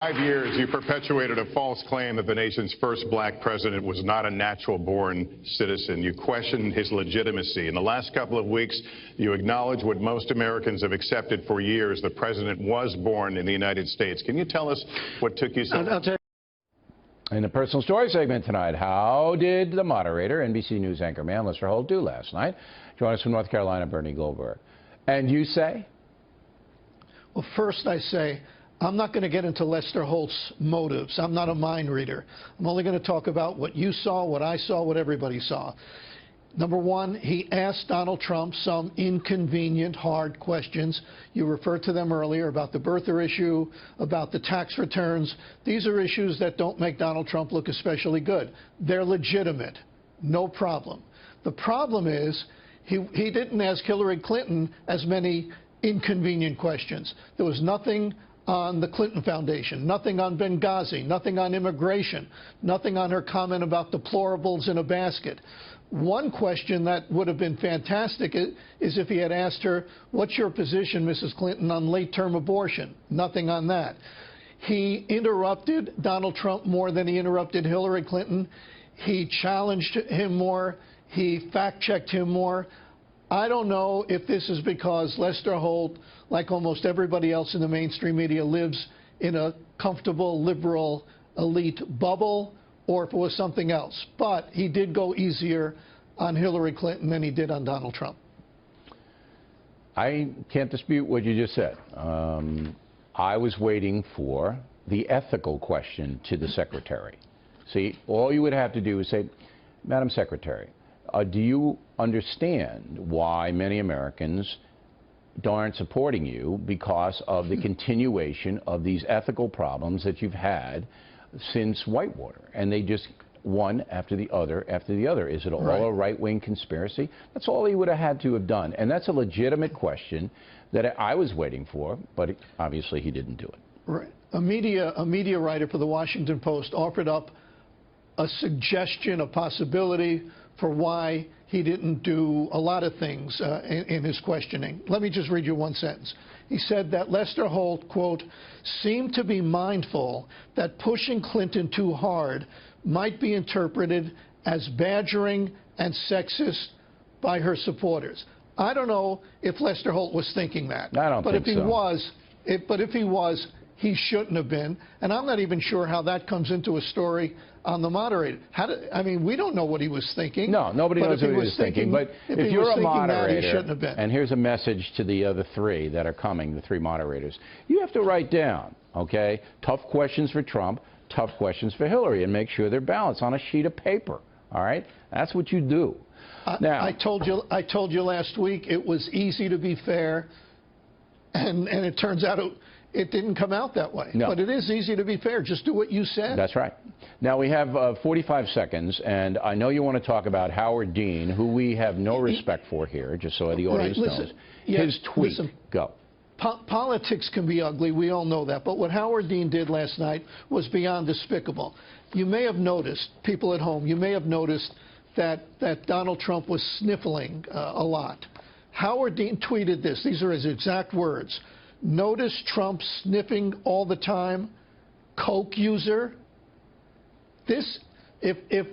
5 years, you perpetuated a false claim that the nation's first black president was not a natural-born citizen. You questioned his legitimacy. In the last couple of weeks, you acknowledged what most Americans have accepted for years: the president was born in the United States. Can you tell us what took you so long? In the personal story segment tonight, how did the moderator, NBC News anchorman Lester Holt, do last night? Join us from North Carolina, Bernie Goldberg. And you say? Well, first I say, I'm not going to get into Lester Holt's motives. I'm not a mind reader. I'm only going to talk about what you saw, what I saw, what everybody saw. Number one, he asked Donald Trump some inconvenient, hard questions. You referred to them earlier about the birther issue, about the tax returns. These are issues that don't make Donald Trump look especially good. They're legitimate. No problem. The problem is he didn't ask Hillary Clinton as many inconvenient questions. There was nothing on the Clinton Foundation, nothing on Benghazi, nothing on immigration, nothing on her comment about deplorables in a basket. One question that would have been fantastic is if he had asked her, what's your position, Mrs. Clinton, on late-term abortion? Nothing on that. He interrupted Donald Trump more than he interrupted Hillary Clinton. He challenged him more. He fact-checked him more. I don't know if this is because Lester Holt, like almost everybody else in the mainstream media, lives in a comfortable, liberal, elite bubble, or if it was something else. But he did go easier on Hillary Clinton than he did on Donald Trump. I can't dispute what you just said. I was waiting for the ethical question to the secretary. See, all you would have to do is say, Madam Secretary, do you understand why many Americans aren't supporting you because of the continuation of these ethical problems that you've had since Whitewater? And they just one after the other after the other. Is it all a right-wing conspiracy? That's all he would have had to have done. And that's a legitimate question that I was waiting for, but obviously he didn't do it. Right. A media writer for the Washington Post offered up a suggestion, a possibility for why he didn't do a lot of things in his questioning. Let me just read you one sentence. He said that Lester Holt, quote, seemed to be mindful that pushing Clinton too hard might be interpreted as badgering and sexist by her supporters. I don't know if Lester Holt was thinking that. I don't think so. But if he was, he shouldn't have been. And I'm not even sure how that comes into a story on the moderator. I mean, we don't know what he was thinking. No, nobody knows what he was thinking. But if you're a moderator, he shouldn't have been. And here's a message to the other three that are coming, the three moderators. You have to write down, okay, tough questions for Trump, tough questions for Hillary, and make sure they're balanced on a sheet of paper. All right? That's what you do. Now, I told you last week it was easy to be fair, and it turns out it didn't come out that way. No. But it is easy to be fair. Just do what you said. That's right. Now, we have 45 seconds, and I know you want to talk about Howard Dean, who we have no respect for here, just so the audience knows. His tweet. Go. Politics can be ugly. We all know that. But what Howard Dean did last night was beyond despicable. You may have noticed, people at home, you may have noticed that Donald Trump was sniffling a lot. Howard Dean tweeted this. These are his exact words. Notice Trump sniffing all the time, coke user. If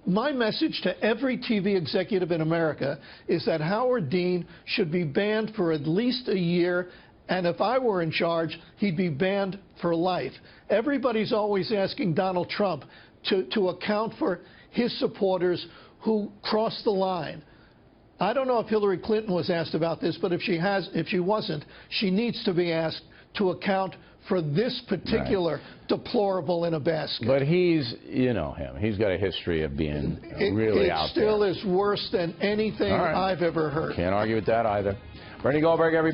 my message to every TV executive in America is that Howard Dean should be banned for at least a year, and if I were in charge, he'd be banned for life. Everybody's always asking Donald Trump to account for his supporters who crossed the line. I don't know if Hillary Clinton was asked about this, but if she wasn't, she needs to be asked to account for this particular deplorable in a basket. But you know him. He's got a history of being really out there. It still is worse than anything I've ever heard. Can't argue with that either. Bernie Goldberg, everybody.